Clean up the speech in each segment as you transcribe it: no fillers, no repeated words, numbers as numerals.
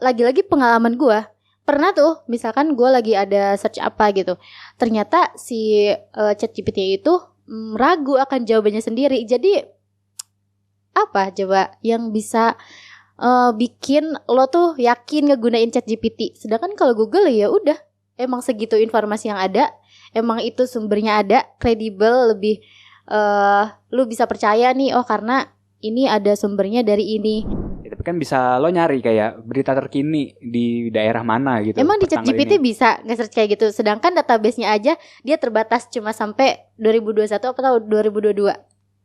lagi-lagi pengalaman gue. Pernah tuh misalkan gue lagi ada search apa gitu, ternyata si ChatGPT itu ragu akan jawabannya sendiri. Jadi apa coba yang bisa bikin lo tuh yakin ngegunain ChatGPT? Sedangkan kalau Google ya udah, emang segitu informasi yang ada, emang itu sumbernya ada, kredibel, lebih lu bisa percaya nih, oh karena ini ada sumbernya dari ini. Ya, tapi kan bisa lo nyari kayak berita terkini di daerah mana gitu. Emang di ChatGPT bisa nge-search kayak gitu. Sedangkan database-nya aja dia terbatas cuma sampai 2021 atau 2022.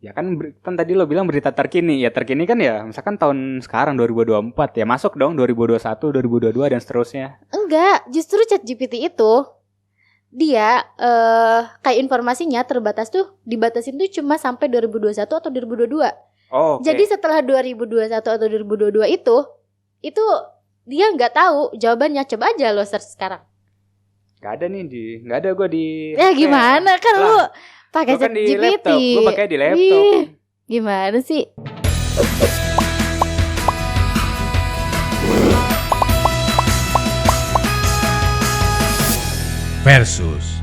Ya kan tadi lo bilang berita terkini. Ya terkini kan ya misalkan tahun sekarang 2024 ya masuk dong 2021, 2022 dan seterusnya. Enggak, justru ChatGPT itu dia kayak informasinya terbatas tuh, dibatasin tuh cuma sampai 2021 atau 2022. Oh, okay. Jadi setelah 2021 atau 2022 itu dia nggak tahu jawabannya. Coba aja lo search sekarang. Nggak ada gue di. Ya gimana kan lu pakai ChatGPT? Gue pakai di laptop. Gimana sih? Versus,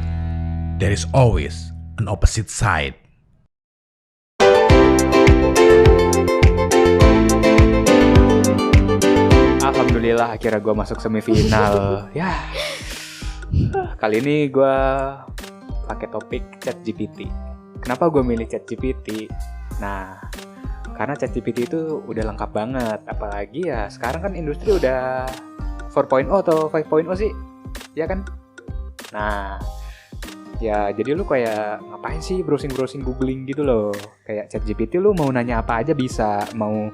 there is always an opposite side. Alhamdulillah akhirnya gue masuk semifinal. Ya, kali ini gue pakai topik ChatGPT. Kenapa gue milih ChatGPT? Nah, karena ChatGPT itu udah lengkap banget. Apalagi ya sekarang kan industri udah 4.0 atau 5.0 sih, ya kan? Nah, ya jadi lu kayak ngapain sih browsing googling gitu loh. Kayak ChatGPT lu mau nanya apa aja bisa, mau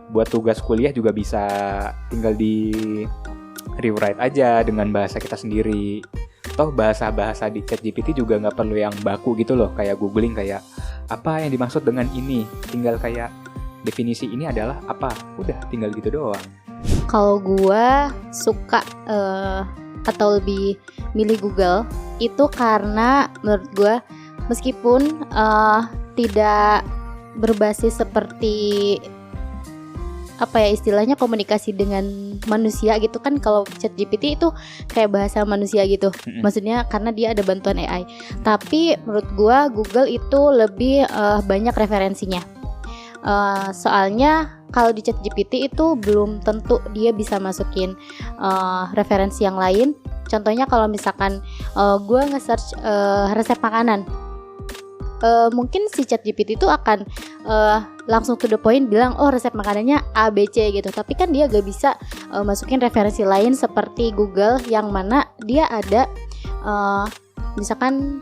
buat tugas kuliah juga bisa, tinggal di rewrite aja dengan bahasa kita sendiri. Toh bahasa-bahasa di ChatGPT juga nggak perlu yang baku gitu loh, kayak googling kayak apa yang dimaksud dengan ini, tinggal kayak definisi ini adalah apa, udah tinggal gitu doang. Kalau gua suka atau lebih milih Google itu karena menurut gua meskipun tidak berbasis seperti apa ya istilahnya komunikasi dengan manusia gitu kan. Kalau ChatGPT itu kayak bahasa manusia gitu. Maksudnya karena dia ada bantuan AI. Tapi menurut gua Google itu lebih banyak referensinya. Soalnya kalau di ChatGPT itu belum tentu dia bisa masukin referensi yang lain. Contohnya kalau misalkan gua nge-search resep makanan, mungkin si ChatGPT itu akan langsung to the point bilang oh resep makanannya A, B, C gitu. Tapi kan dia gak bisa masukin referensi lain seperti Google yang mana dia ada misalkan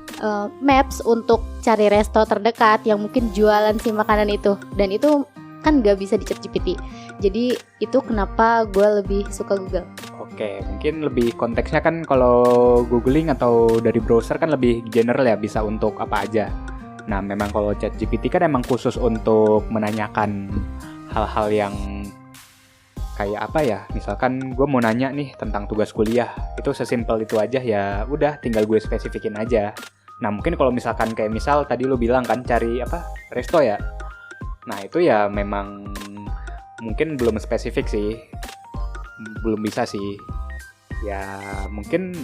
maps untuk cari resto terdekat yang mungkin jualan si makanan itu. Dan itu kan gak bisa di ChatGPT. Jadi itu kenapa gue lebih suka Google. Oke, mungkin lebih konteksnya kan kalau googling atau dari browser kan lebih general ya, bisa untuk apa aja. Nah, memang kalau ChatGPT kan emang khusus untuk menanyakan hal-hal yang kayak apa ya? Misalkan gue mau nanya nih tentang tugas kuliah, itu sesimpel itu aja ya. Udah, tinggal gue spesifikin aja. Nah, mungkin kalau misalkan kayak misal tadi lo bilang kan cari apa? Resto ya. Nah, itu ya memang mungkin belum spesifik sih. Belum bisa sih. Ya, mungkin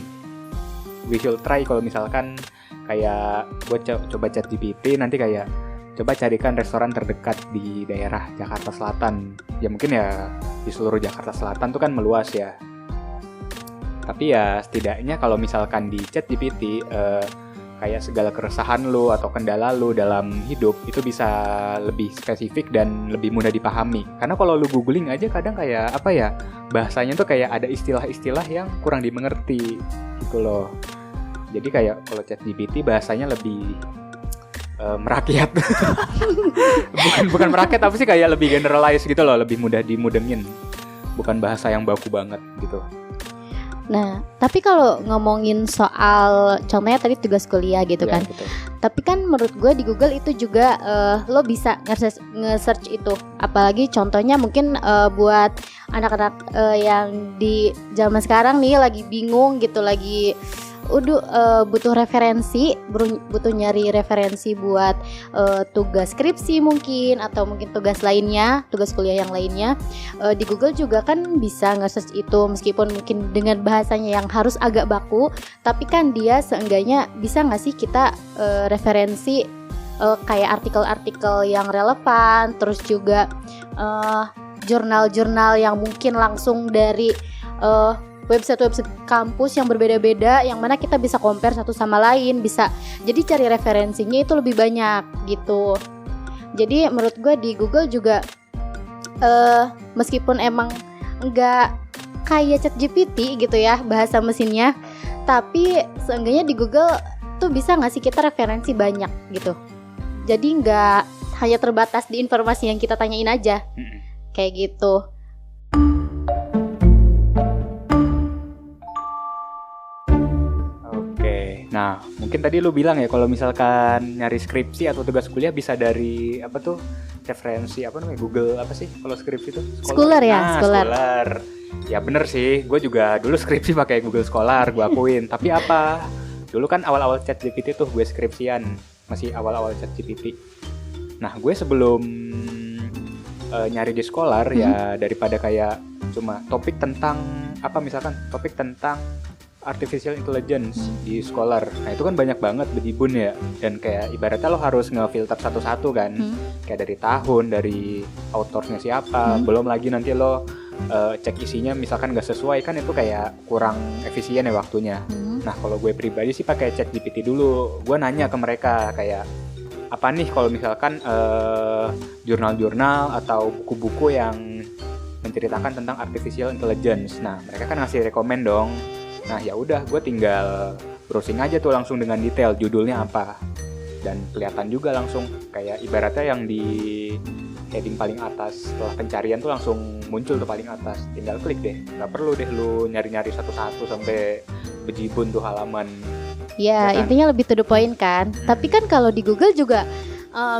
we should try kalau misalkan kayak gue coba ChatGPT nanti kayak coba carikan restoran terdekat di daerah Jakarta Selatan. Ya mungkin ya di seluruh Jakarta Selatan tuh kan meluas ya. Tapi ya setidaknya kalau misalkan di ChatGPT kayak segala keresahan lo atau kendala lo dalam hidup itu bisa lebih spesifik dan lebih mudah dipahami. Karena kalau lo googling aja kadang kayak apa ya, bahasanya tuh kayak ada istilah-istilah yang kurang dimengerti gitu loh. Jadi kayak kalau ChatGPT bahasanya lebih merakyat. bukan merakyat tapi sih kayak lebih generalize gitu loh, lebih mudah dimudengin. Bukan bahasa yang baku banget gitu. Nah, tapi kalau ngomongin soal contohnya tadi tugas kuliah gitu ya, kan. Gitu. Tapi kan menurut gue di Google itu juga lo bisa nge-search itu. Apalagi contohnya mungkin buat anak-anak yang di zaman sekarang nih lagi bingung gitu, lagi butuh referensi, butuh nyari referensi buat tugas skripsi mungkin, atau mungkin tugas lainnya, tugas kuliah yang lainnya, di Google juga kan bisa nge-search itu, meskipun mungkin dengan bahasanya yang harus agak baku, tapi kan dia seenggaknya bisa nggak sih kita referensi kayak artikel-artikel yang relevan, terus juga jurnal-jurnal yang mungkin langsung dari website-website kampus yang berbeda-beda, yang mana kita bisa compare satu sama lain, bisa jadi cari referensinya itu lebih banyak gitu. Jadi menurut gue di Google juga meskipun emang nggak kayak ChatGPT gitu ya bahasa mesinnya, tapi seenggaknya di Google tuh bisa nggak sih kita referensi banyak gitu. Jadi nggak hanya terbatas di informasi yang kita tanyain aja, kayak gitu. Nah, mungkin tadi lu bilang ya kalau misalkan nyari skripsi atau tugas kuliah bisa dari apa tuh referensi apa namanya Google apa sih kalau skripsi itu? Scholar ya, nah, Scholar. Ya bener sih, gue juga dulu skripsi pakai Google Scholar, gue akuin. Tapi apa? Dulu kan awal-awal ChatGPT tuh gue skripsian, masih awal-awal ChatGPT. Nah, gue sebelum nyari di Scholar ya daripada kayak cuma topik tentang apa misalkan topik tentang artificial intelligence di Scholar. Nah itu kan banyak banget bejibun ya. Dan kayak ibaratnya lo harus ngefilter satu-satu kan. Kayak dari tahun, dari authornya siapa. Belum lagi nanti lo cek isinya misalkan gak sesuai, kan itu kayak kurang efisien ya waktunya. Nah kalau gue pribadi sih pakai ChatGPT dulu. Gue nanya ke mereka kayak apa nih kalau misalkan jurnal-jurnal atau buku-buku yang menceritakan tentang artificial intelligence. Nah mereka kan ngasih rekomen dong. Nah ya udah, gue tinggal browsing aja tuh langsung dengan detail judulnya apa, dan kelihatan juga langsung kayak ibaratnya yang di heading paling atas setelah pencarian tuh langsung muncul tuh paling atas. Tinggal klik deh, nggak perlu deh lu nyari-nyari satu-satu sampai bejibun tuh halaman. Ya kan? Intinya lebih to the point kan. Tapi kan kalau di Google juga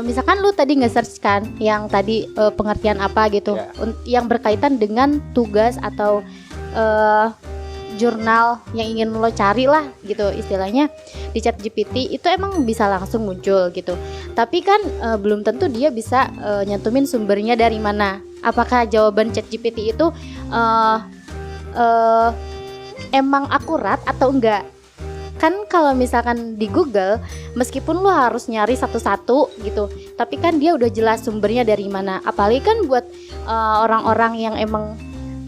misalkan lu tadi nge-search kan yang tadi pengertian apa gitu, yang berkaitan dengan tugas atau jurnal yang ingin lo cari lah gitu istilahnya, di ChatGPT itu emang bisa langsung muncul gitu. Tapi kan belum tentu dia bisa nyantumin sumbernya dari mana. Apakah jawaban ChatGPT itu emang akurat atau enggak? Kan kalau misalkan di Google, meskipun lo harus nyari satu-satu gitu, tapi kan dia udah jelas sumbernya dari mana. Apalagi kan buat orang-orang yang emang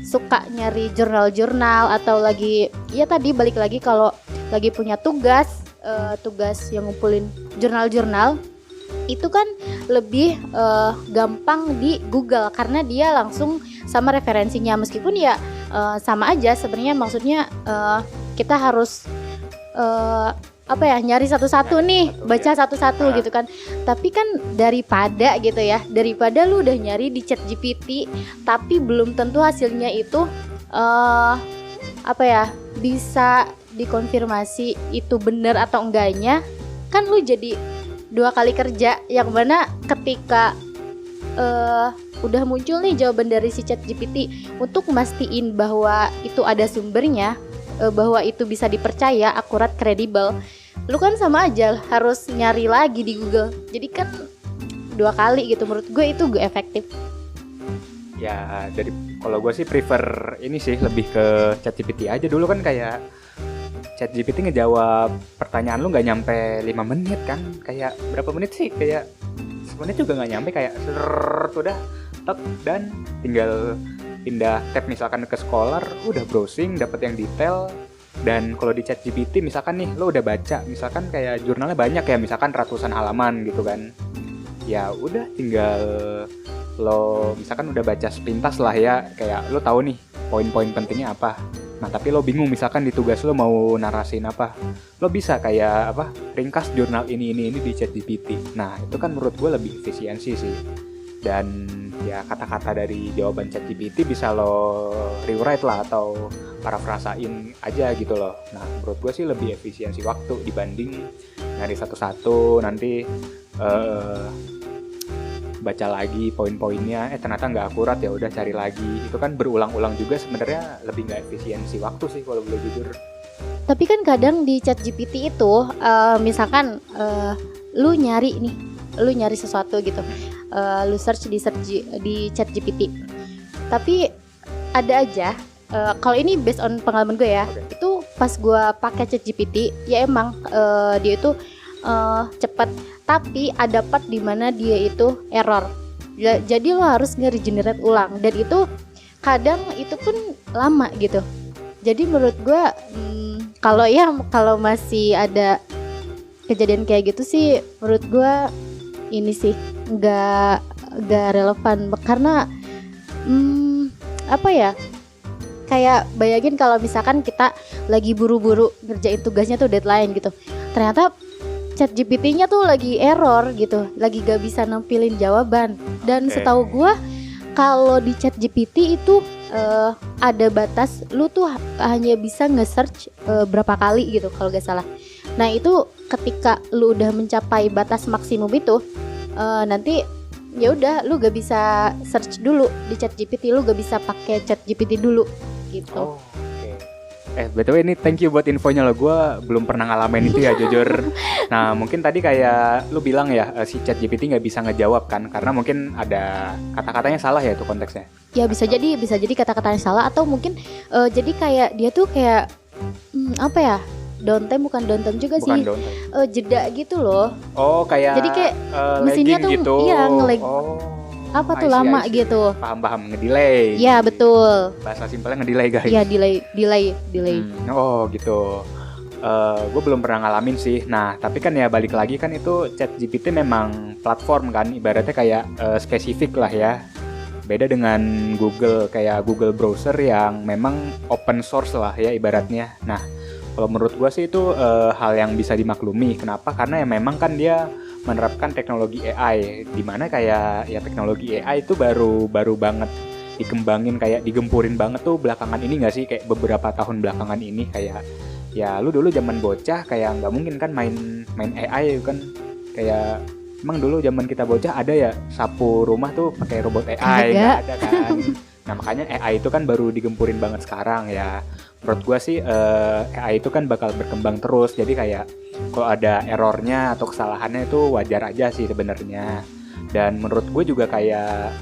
suka nyari jurnal-jurnal atau lagi ya tadi balik lagi kalau lagi punya tugas yang ngumpulin jurnal-jurnal, itu kan lebih gampang di Google karena dia langsung sama referensinya. Meskipun ya sama aja sebenarnya, maksudnya kita harus nyari satu-satu nih, baca satu-satu gitu kan. Tapi kan daripada gitu ya, daripada lu udah nyari di ChatGPT tapi belum tentu hasilnya itu bisa dikonfirmasi itu benar atau enggaknya, kan lu jadi 2 kali kerja. Yang mana ketika udah muncul nih jawaban dari si ChatGPT, untuk mastiin bahwa itu ada sumbernya, bahwa itu bisa dipercaya, akurat, kredibel, lu kan sama aja harus nyari lagi di Google. Jadi kan 2 kali gitu. Menurut gue itu gak efektif. Ya dari kalau gue sih prefer ini sih, lebih ke ChatGPT aja. Dulu kan kayak ChatGPT ngejawab pertanyaan lu gak nyampe 5 menit kan. Kayak berapa menit sih, kayak semenit juga gak nyampe, kayak udah tek, dan tinggal pindah tab misalkan ke Scholar, udah browsing dapet yang detail. Dan kalau di ChatGPT misalkan nih lo udah baca, misalkan kayak jurnalnya banyak ya, misalkan ratusan halaman gitu kan, ya udah tinggal lo misalkan udah baca sepintas lah ya, kayak lo tahu nih poin-poin pentingnya apa. Nah tapi lo bingung misalkan di tugas lo mau narasin apa, lo bisa kayak ringkas jurnal ini di ChatGPT. Nah itu kan menurut gue lebih efisiensi sih. Dan ya kata-kata dari jawaban ChatGPT bisa lo rewrite lah atau parafrasain aja gitu loh. Nah menurut gue sih lebih efisiensi waktu dibanding nyari satu-satu, nanti baca lagi poin-poinnya, ternyata nggak akurat, ya udah cari lagi. Itu kan berulang-ulang juga sebenarnya lebih nggak efisiensi waktu sih kalau boleh jujur. Tapi kan kadang di ChatGPT itu misalkan lu nyari sesuatu gitu, lu search di ChatGPT. Tapi ada aja, kalau ini based on pengalaman gue ya, itu pas gue pakai ChatGPT ya emang dia itu cepat, tapi ada part di mana dia itu error. Jadi lo harus nge-regenerate ulang, dan itu kadang itu pun lama gitu. Jadi menurut gue kalau masih ada kejadian kayak gitu sih, menurut gue ini sih nggak relevan, karena apa ya, kayak bayangin kalau misalkan kita lagi buru-buru ngerjain tugasnya tuh, deadline gitu, ternyata ChatGPT-nya tuh lagi error gitu, lagi gak bisa nampilin jawaban. Dan setahu gue kalau di ChatGPT itu ada batas, lu tuh hanya bisa nge-search berapa kali gitu kalau gak salah. Nah itu ketika lu udah mencapai batas maksimum itu, nanti ya udah lu gak bisa search dulu di ChatGPT, lu gak bisa pakai ChatGPT dulu gitu. BTW ini thank you buat infonya lo, gue belum pernah ngalamin itu ya jujur. Nah mungkin tadi kayak lu bilang ya, si ChatGPT nggak bisa ngejawab kan, karena mungkin ada kata-katanya salah ya itu konteksnya. Ya bisa jadi kata-katanya salah, atau mungkin jadi kayak dia tuh kayak apa ya, downtime, bukan downtime juga sih, jeda gitu loh. Oh kayak jadi kayak mesinnya tuh gitu. Iya nge-lag. Apa tuh lama gitu. Paham, ngedelay. Iya betul. Bahasa simpelnya ngedelay guys. Iya delay. Oh gitu. Gue belum pernah ngalamin sih. Nah tapi kan ya balik lagi kan, itu ChatGPT memang platform kan, ibaratnya kayak spesifik lah ya. Beda dengan Google, kayak Google Browser yang memang open source lah ya ibaratnya. Nah kalau menurut gue sih itu hal yang bisa dimaklumi. Kenapa? Karena ya memang kan dia menerapkan teknologi AI, dimana kayak ya teknologi AI itu baru banget dikembangin, kayak digempurin banget tuh belakangan ini nggak sih, kayak beberapa tahun belakangan ini. Kayak ya lu dulu zaman bocah kayak nggak mungkin kan main AI kan, kayak emang dulu zaman kita bocah ada ya sapu rumah tuh pakai robot AI, nggak ada kan. Nah makanya AI itu kan baru digempurin banget sekarang ya. Menurut gue sih AI itu kan bakal berkembang terus. Jadi kayak kalau ada errornya atau kesalahannya itu wajar aja sih sebenarnya. Dan menurut gue juga kayak,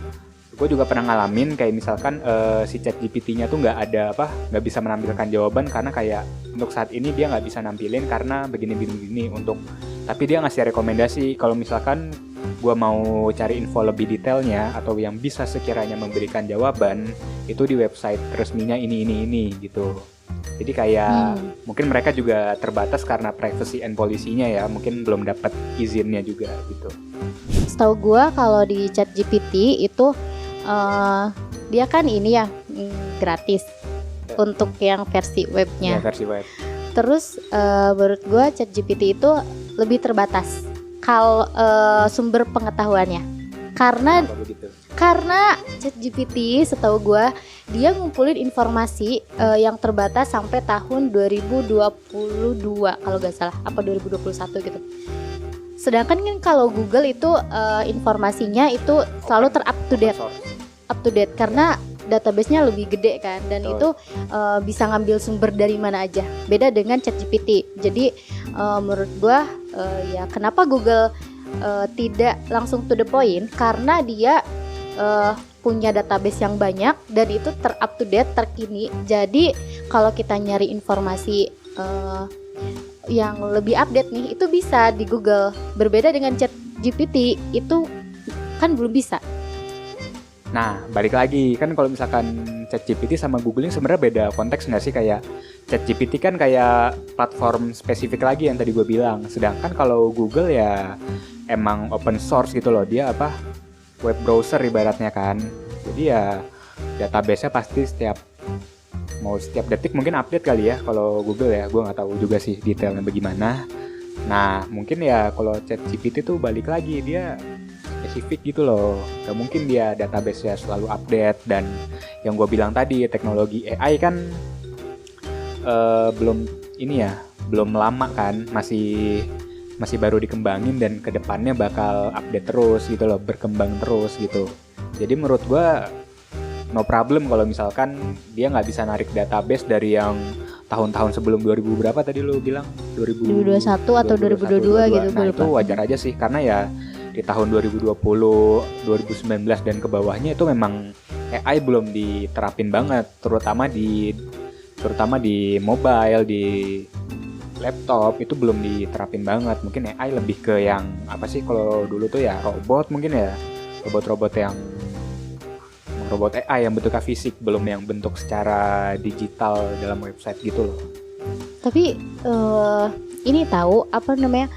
gue juga pernah ngalamin kayak misalkan si ChatGPT-nya tuh nggak bisa menampilkan jawaban, karena kayak untuk saat ini dia nggak bisa nampilin karena begini untuk. Tapi dia ngasih rekomendasi kalau misalkan gue mau cari info lebih detailnya atau yang bisa sekiranya memberikan jawaban, itu di website resminya ini gitu. Jadi kayak mungkin mereka juga terbatas karena privacy and policy-nya ya, mungkin belum dapat izinnya juga gitu. Setahu gue kalau di ChatGPT itu dia kan ini ya gratis untuk yang versi webnya. Ya, versi web. Terus menurut gue ChatGPT itu lebih terbatas kalau sumber pengetahuannya, karena ChatGPT setahu gue dia ngumpulin informasi yang terbatas sampai tahun 2022 kalau gak salah, apa 2021 gitu. Sedangkan kan kalau Google itu informasinya itu selalu up to date karena database-nya lebih gede kan, dan itu bisa ngambil sumber dari mana aja. Beda dengan ChatGPT. Jadi menurut gua ya kenapa Google tidak langsung to the point, karena dia punya database yang banyak dan itu up to date, terkini. Jadi kalau kita nyari informasi yang lebih update nih, itu bisa di Google. Berbeda dengan ChatGPT, itu kan belum bisa. Nah, balik lagi kan kalau misalkan ChatGPT sama Google ini sebenarnya beda konteks nggak sih? Kayak ChatGPT kan kayak platform spesifik lagi yang tadi gue bilang. Sedangkan kalau Google ya emang open source gitu loh. Dia web browser ibaratnya kan. Jadi ya database-nya pasti setiap detik mungkin update kali ya kalau Google ya. Gue nggak tahu juga sih detailnya bagaimana. Nah, mungkin ya kalau ChatGPT tuh balik lagi, dia spesifik gitu loh, gak mungkin dia database-nya selalu update. Dan yang gue bilang tadi, teknologi AI kan belum lama kan, masih masih baru dikembangin dan kedepannya bakal update terus gitu loh, berkembang terus gitu. Jadi menurut gua no problem kalau misalkan dia nggak bisa narik database dari yang tahun-tahun sebelum 2000 berapa tadi lu bilang 2021 atau 2022 gitu. Nah itu wajar aja sih, karena ya di tahun 2020, 2019 dan ke bawahnya itu memang AI belum diterapin banget, terutama di mobile, di laptop itu belum diterapin banget. Mungkin AI lebih ke yang apa sih kalau dulu tuh ya robot, mungkin ya robot-robot yang robot AI yang bentuknya fisik, belum yang bentuk secara digital dalam website gitu loh. Tapi ini tahu apa namanya?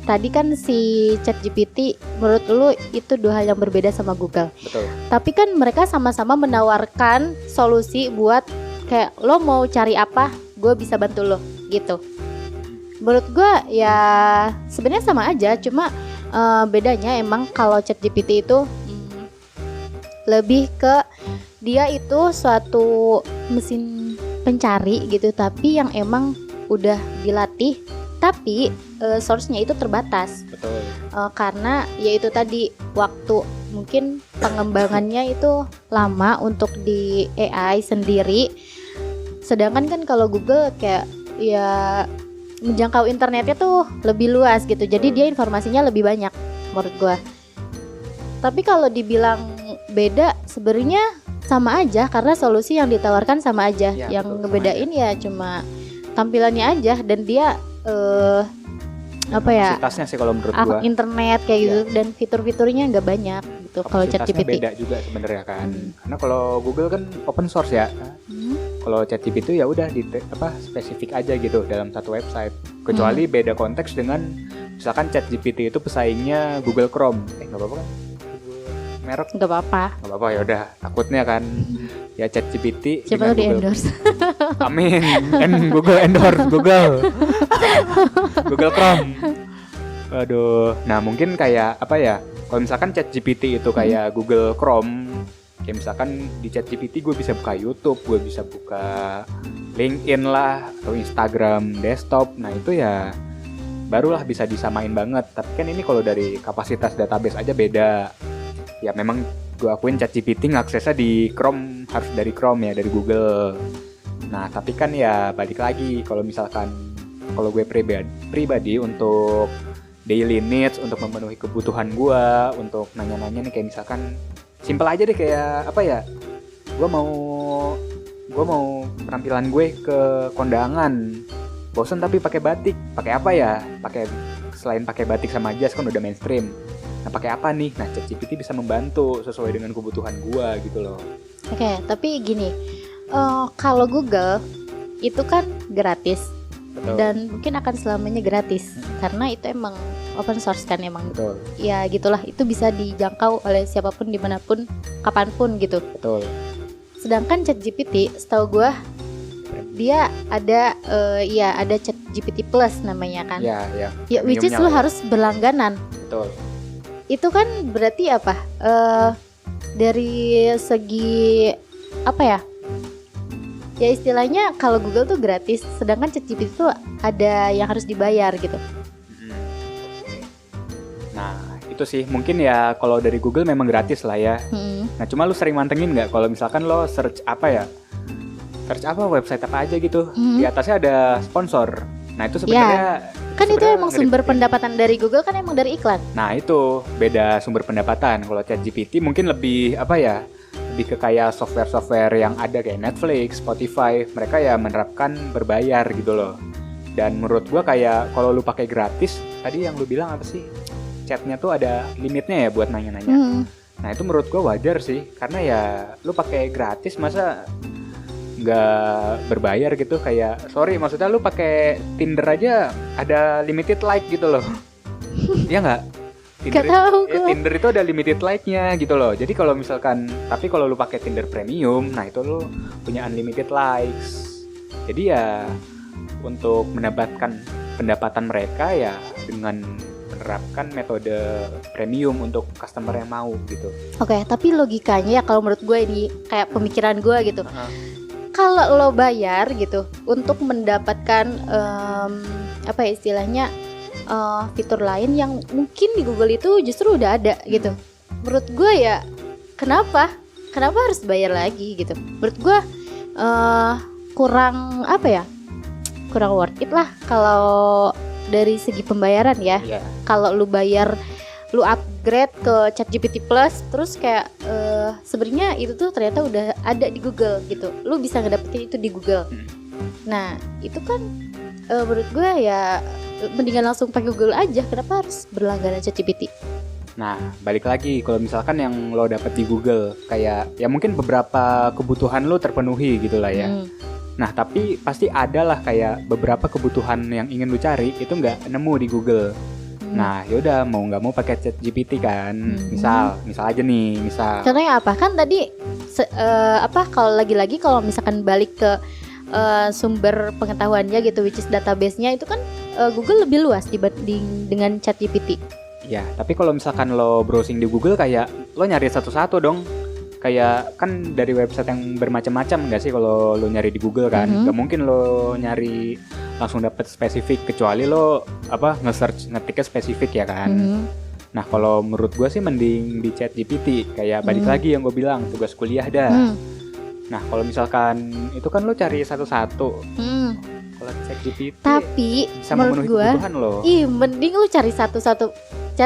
Tadi kan si ChatGPT menurut lu itu dua hal yang berbeda sama Google. Betul. Tapi kan mereka sama-sama menawarkan solusi buat kayak lo mau cari apa, gue bisa bantu lo gitu. Menurut gue ya sebenarnya sama aja, cuma bedanya emang kalau ChatGPT itu lebih ke dia itu suatu mesin pencari gitu, tapi yang emang udah dilatih, tapi source-nya itu terbatas. Betul. Karena yaitu tadi waktu mungkin pengembangannya itu lama untuk di AI sendiri. Sedangkan kan kalau Google kayak ya menjangkau internetnya tuh lebih luas gitu. Jadi dia informasinya lebih banyak menurut gua. Tapi kalau dibilang beda sebenarnya sama aja, karena solusi yang ditawarkan sama aja. Ya, yang betul, ngebedain ya cuma tampilannya aja, dan dia apa ya, kapasitasnya sih kalau menurut gua internet kayak gitu, dan fitur-fiturnya nggak banyak gitu kalau kapasitasnya ChatGPT. beda juga sebenarnya kan. Karena kalau Google kan open source ya. Kalau ChatGPT ya udah spesifik aja gitu dalam satu website. Kecuali beda konteks dengan misalkan ChatGPT itu pesaingnya Google Chrome. Nggak apa-apa kan? Merek Nggak apa-apa. nggak apa-apa, ya udah, takutnya kan ya ChatGPT Siapa dengan tuh di Google. endorse? Amin. Google endorse Google Chrome. Aduh. Nah mungkin kayak apa ya, kalau misalkan ChatGPT itu kayak Google Chrome, kayak misalkan di ChatGPT gue bisa buka YouTube, gue bisa buka LinkedIn lah, atau Instagram desktop. Nah itu ya barulah bisa disamain banget. Tapi kan ini kalau dari kapasitas database aja beda. Ya memang gue akuin ChatGPT ngaksesnya di Chrome harus dari Chrome ya, dari Google. Nah tapi kan ya balik lagi, kalau misalkan kalau gue pribadi untuk daily needs, untuk memenuhi kebutuhan gue, untuk nanya-nanya nih kayak misalkan simpel aja deh, kayak apa ya, gue mau penampilan gue ke kondangan, bosen tapi pakai batik, pakai apa ya, selain pakai batik sama jas kan udah mainstream. Nah pakai apa nih? Nah ChatGPT bisa membantu sesuai dengan kebutuhan gua gitu loh. Oke, tapi gini, kalau Google itu kan gratis. Betul. Dan mungkin akan selamanya gratis karena itu emang open source kan, emang. Betul. Ya gitulah, itu bisa dijangkau oleh siapapun, dimanapun, kapanpun gitu. Betul. Sedangkan ChatGPT, setahu gua dia ada ada ChatGPT Plus namanya kan. Ya. Ya, which is lu harus berlangganan. Betul. Itu kan berarti apa? Dari segi apa ya? Ya istilahnya kalau Google tuh gratis, sedangkan ChatGPT tuh ada yang harus dibayar gitu. Nah itu sih mungkin ya, kalau dari Google memang gratis lah ya. Nah cuma lu sering mantengin nggak kalau misalkan lo search website apa aja gitu, di atasnya ada sponsor. Nah itu sebenarnya kan itu emang sumber pendapatan dari Google kan emang dari iklan. Nah itu beda sumber pendapatan. Kalau ChatGPT mungkin lebih lebih ke kayak software yang ada kayak Netflix, Spotify, mereka ya menerapkan berbayar gitu loh. Dan menurut gua kayak kalau lu pakai gratis, tadi yang lu bilang apa sih, chatnya tuh ada limitnya ya buat nanya-nanya. Nah itu menurut gua wajar sih, karena ya lu pakai gratis masa nggak berbayar gitu. Kayak sorry, maksudnya lu pakai Tinder aja ada limited like gitu loh. Iya nggak? Tinder itu ada limited like-nya gitu loh. Jadi kalau misalkan, tapi kalau lu pakai Tinder Premium, nah itu lu punya unlimited likes. Jadi ya untuk mendapatkan pendapatan mereka ya dengan menerapkan metode premium untuk customer yang mau gitu. Oke, tapi logikanya ya kalau menurut gue ini kayak pemikiran gue gitu. Kalau lo bayar gitu untuk mendapatkan apa ya istilahnya, fitur lain yang mungkin di Google itu justru udah ada gitu. Menurut gue ya kenapa harus bayar lagi gitu. Menurut gue kurang kurang worth it lah kalau dari segi pembayaran ya. Kalau lu bayar, lu upgrade ke ChatGPT Plus, terus kayak sebenarnya itu tuh ternyata udah ada di Google gitu. Lu bisa ngedapetin itu di Google. Nah itu kan menurut gue ya mendingan langsung pakai Google aja. Kenapa harus berlangganan ChatGPT? Nah, balik lagi kalau misalkan yang lo dapet di Google kayak ya mungkin beberapa kebutuhan lo terpenuhi gitu lah ya. Nah, tapi pasti ada lah kayak beberapa kebutuhan yang ingin lo cari itu nggak nemu di Google. Nah, yaudah mau nggak mau pakai ChatGPT kan. Misal aja nih, Contohnya apa? Kan tadi kalau lagi-lagi kalau misalkan balik ke sumber pengetahuannya gitu, which is database-nya itu kan Google lebih luas dibanding dengan ChatGPT. Ya, tapi kalau misalkan lo browsing di Google kayak lo nyari satu-satu dong. Kayak kan dari website yang bermacam-macam nggak sih kalau lo nyari di Google kan? Gak mungkin lo nyari langsung dapet spesifik kecuali lo nge-search ngetiknya spesifik ya kan. Nah kalau menurut gue sih mending di ChatGPT kayak balik lagi yang gue bilang tugas kuliah dah. Nah kalau misalkan itu kan lo cari satu-satu. Kalau ChatGPT tapi bisa menurut memenuhi gue kebutuhan lo. Mending lo cari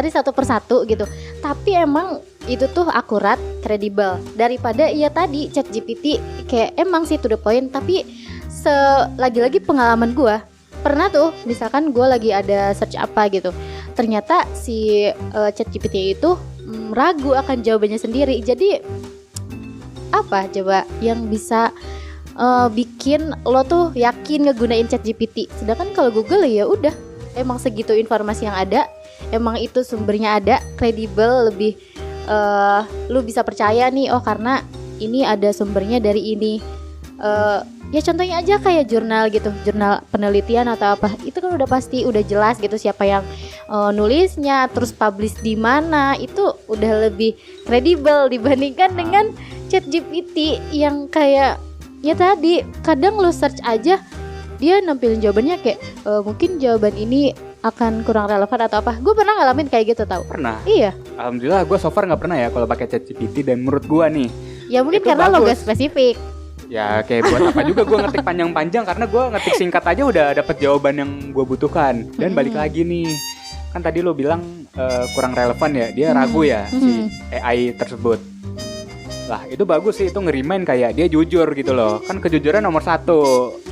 satu persatu gitu. Tapi emang itu tuh akurat, kredibel daripada tadi ChatGPT kayak emang sih to the point. Tapi lagi-lagi pengalaman gue pernah tuh, misalkan gue lagi ada search apa gitu, ternyata si ChatGPT itu ragu akan jawabannya sendiri. Jadi apa coba yang bisa bikin lo tuh yakin ngegunain ChatGPT? Sedangkan kalau Google ya udah emang segitu informasi yang ada, emang itu sumbernya ada, kredibel, lebih lu bisa percaya nih, oh karena ini ada sumbernya dari ini. Ya contohnya aja kayak jurnal gitu, jurnal penelitian atau apa, itu kan udah pasti udah jelas gitu siapa yang nulisnya, terus publish di mana, itu udah lebih kredibel dibandingkan dengan ChatGPT yang kayak ya tadi kadang lo search aja dia nampilin jawabannya kayak mungkin jawaban ini akan kurang relevan atau apa. Gue pernah ngalamin kayak gitu tau. Pernah. Iya. Alhamdulillah gue so far nggak pernah ya kalau pakai ChatGPT, dan menurut gue nih ya mungkin karena lo gak spesifik. Ya kayak buat apa juga gue ngetik panjang-panjang, karena gue ngetik singkat aja udah dapet jawaban yang gue butuhkan. Dan balik lagi nih, kan tadi lo bilang kurang relevan ya, dia ragu ya si AI tersebut. Lah itu bagus sih, itu ngerimain kayak dia jujur gitu loh. Kan kejujuran nomor 1.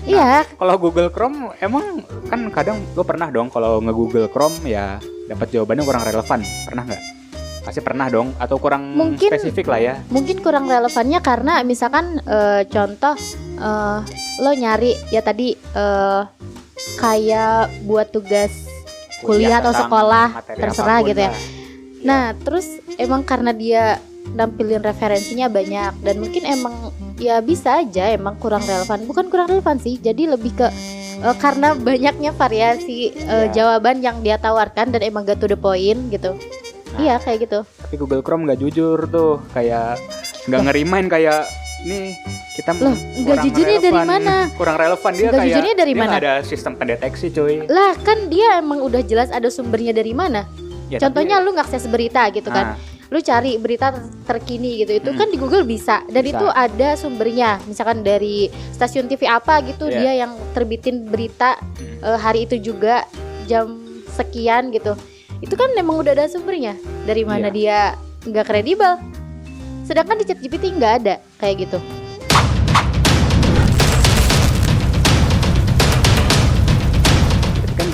Iya. Kalau Google Chrome emang kan kadang lo pernah dong kalau nge-Google Chrome ya dapat jawabannya kurang relevan. Pernah nggak? Pasti pernah dong, atau kurang spesifik lah ya. Mungkin kurang relevannya karena misalkan contoh lo nyari ya tadi kayak buat tugas kuliah atau sekolah terserah gitu ya. Nah terus emang karena dia nampilin referensinya banyak dan mungkin emang ya bisa aja emang kurang relevan. Bukan kurang relevan sih, jadi lebih ke karena banyaknya variasi jawaban yang dia tawarkan dan emang gak to the point gitu. Iya kayak gitu. Tapi Google Chrome gak jujur tuh, kayak gak ngerimain kayak nih kita nggak jujurnya dari mana? Kurang relevan dia, nggak kayak jujurnya dari dia mana? Ada sistem pendeteksi cuy. Lah kan dia emang udah jelas ada sumbernya dari mana. Ya, contohnya lu ngakses berita gitu kan. Lu cari berita terkini gitu, itu kan di Google bisa. Dan itu ada sumbernya, misalkan dari stasiun TV apa gitu, dia yang terbitin berita hari itu juga jam sekian gitu. Itu kan memang udah ada sumbernya. Dari mana dia nggak kredibel. Sedangkan di ChatGPT nggak ada kayak gitu.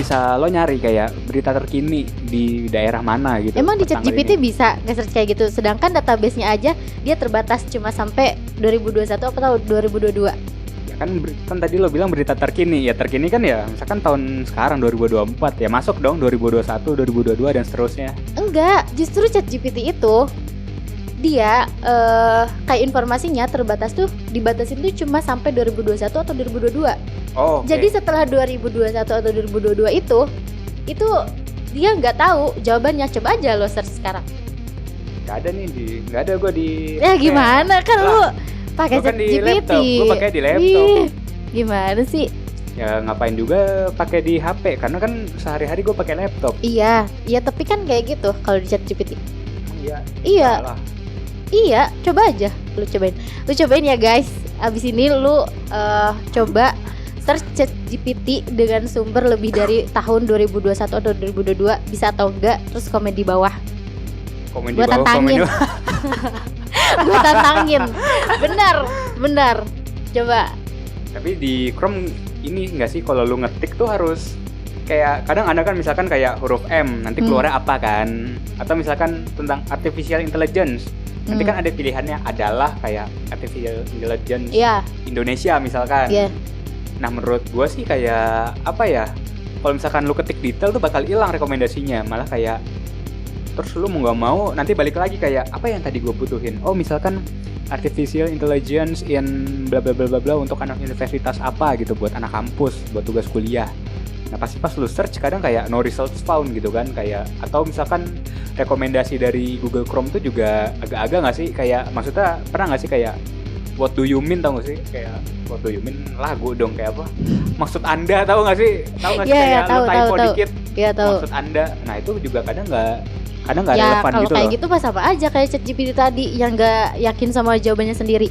Bisa lo nyari kayak berita terkini di daerah mana gitu. Emang di ChatGPT bisa nge-search kayak gitu. Sedangkan database-nya aja dia terbatas cuma sampai 2021 atau 2022. Ya kan tadi lo bilang berita terkini. Ya terkini kan ya misalkan tahun sekarang 2024 ya masuk dong 2021, 2022 dan seterusnya. Enggak, justru ChatGPT itu dia kayak informasinya terbatas tuh, dibatasin tuh cuma sampai 2021 atau 2022. Oh, okay. Jadi setelah 2021 atau 2022 itu dia nggak tahu jawabannya. Coba aja lo search sekarang. Nggak ada nih nggak ada gue di. Ya gimana kan lo pakai ChatGPT? Gue pakai di laptop. Gimana sih? Ya ngapain juga pakai di HP, karena kan sehari-hari gue pakai laptop. Iya, tapi kan kayak gitu kalau di ChatGPT. Iya. Iya. Salah. Iya, coba aja. Lu cobain ya guys. Abis ini lu coba search ChatGPT dengan sumber lebih dari tahun 2021 atau 2022, bisa atau enggak, terus komen di bawah. Komen di Gua bawah, tantangin. komen di bawah. Gue tantangin. Benar. Coba. Tapi di Chrome ini enggak sih, kalau lu ngetik tuh harus kayak, kadang ada kan misalkan kayak huruf M, nanti keluarnya apa kan, atau misalkan tentang artificial intelligence, nanti kan ada pilihannya adalah kayak artificial intelligence Indonesia misalkan. Nah menurut gue sih kayak apa ya, kalau misalkan lu ketik detail tuh bakal hilang rekomendasinya, malah kayak terus lu mau nggak mau nanti balik lagi kayak apa yang tadi gue butuhin. Oh misalkan artificial intelligence in bla bla bla bla bla untuk anak universitas apa gitu, buat anak kampus, buat tugas kuliah. Nah pasti pas lu search kadang kayak no results found gitu kan, kayak atau misalkan rekomendasi dari Google Chrome tuh juga agak-agak nggak sih, kayak maksudnya pernah nggak sih kayak what do you mean, tau nggak sih, kayak what do you mean lagu dong, kayak apa maksud anda, tahu nggak sih kayak lu typo dikit maksud anda. Nah itu juga kadang nggak relevan kalau gitu kayak loh. gitu pas sama aja kayak ChatGPT tadi yang nggak yakin sama jawabannya sendiri.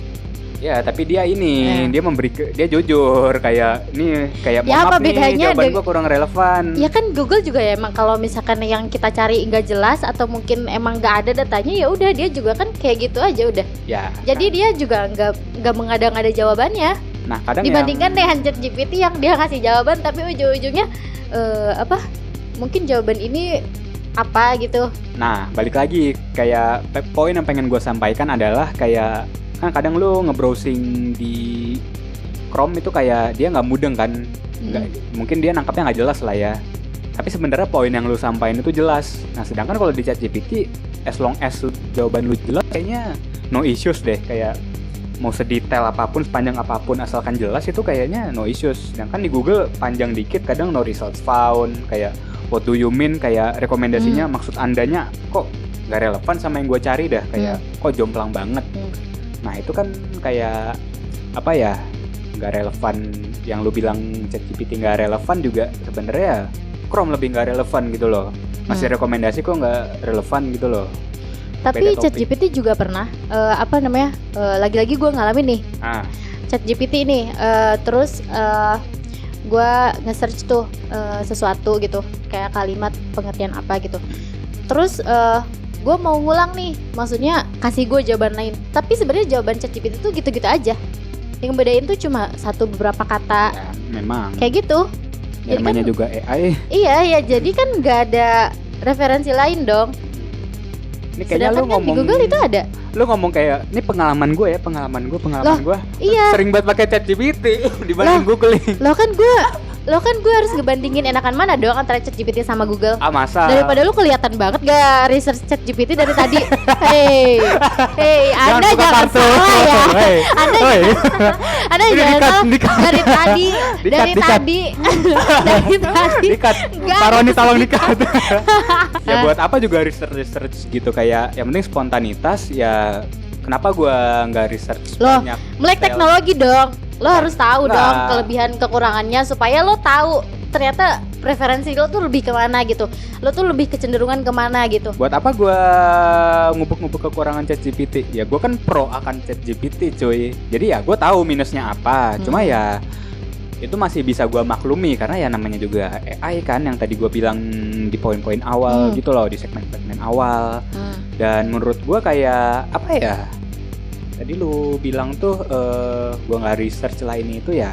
Ya tapi dia dia jujur kayak nih, kayak ya, apa maaf nih bedanya jawaban gua kurang relevan. Ya kan Google juga ya emang kalau misalkan yang kita cari nggak jelas atau mungkin emang nggak ada datanya, ya udah dia juga kan kayak gitu aja udah. Ya. Jadi dia juga nggak mengada-ngada jawabannya. Nah kadang dibandingkan dengan ChatGPT yang dia ngasih jawaban tapi ujung-ujungnya mungkin jawaban ini apa gitu. Nah balik lagi kayak poin yang pengen gue sampaikan adalah kayak kan kadang lu nge-browsing di Chrome itu kayak dia nggak mudeng kan, mungkin dia nangkapnya nggak jelas lah ya. Tapi sebenarnya poin yang lu sampaikan itu jelas. Nah sedangkan kalau di ChatGPT, as long as jawaban lu jelas, kayaknya no issues deh. Kayak mau sedetail apapun, sepanjang apapun, asalkan jelas itu kayaknya no issues. Sedangkan di Google panjang dikit kadang no results found, kayak what do you mean, kayak rekomendasinya maksud andanya kok nggak relevan sama yang gue cari dah, kayak kok jomplang banget. Nah itu kan kayak apa ya, nggak relevan. Yang lu bilang ChatGPT nggak relevan juga sebenarnya Chrome lebih nggak relevan gitu loh. Masih rekomendasi kok nggak relevan gitu loh. Tapi ChatGPT juga pernah lagi-lagi gue ngalamin nih ChatGPT ini terus gue nge-search tuh sesuatu gitu, kayak kalimat pengertian apa gitu. Terus gue mau ngulang nih, maksudnya kasih gue jawaban lain. Tapi sebenarnya jawaban ChatGPT tuh gitu-gitu aja. Yang bedain tuh cuma beberapa kata. Ya, memang. Kayak gitu. Ya, namanya kan, juga AI. Iya ya, jadi kan nggak ada referensi lain dong. Ini kayaknya lu ngomong di Google itu ada. Lu ngomong kayak ini pengalaman gue. Iya. Sering banget pakai ChatGPT dibanding Google. Lo kan gue harus ngebandingin enakan mana dong antara ChatGPT sama Google. Masa? Daripada lu kelihatan banget gak research ChatGPT dari tadi. Hey, Anda jangan salah ya. Anda jangan salah. Dari tadi. Dikat. Paroni tolong dikat. Ya buat apa juga research gitu, kayak yang penting spontanitas ya. Kenapa gue nggak research banyak? Melek teknologi dong. Lo harus tahu dong kelebihan kekurangannya supaya lo tahu ternyata preferensi lo tuh lebih kemana gitu. Lo tuh lebih kecenderungan kemana gitu. Buat apa gue ngubek-ngubek kekurangan ChatGPT? Ya gue kan pro akan ChatGPT cuy. Jadi ya gue tahu minusnya apa. Cuma ya itu masih bisa gue maklumi karena ya namanya juga AI kan, yang tadi gue bilang di poin-poin awal gitu loh, di segmen-segmen awal. Dan menurut gue kayak apa ya? Tadi lu bilang tuh gue nggak research lah ini itu ya.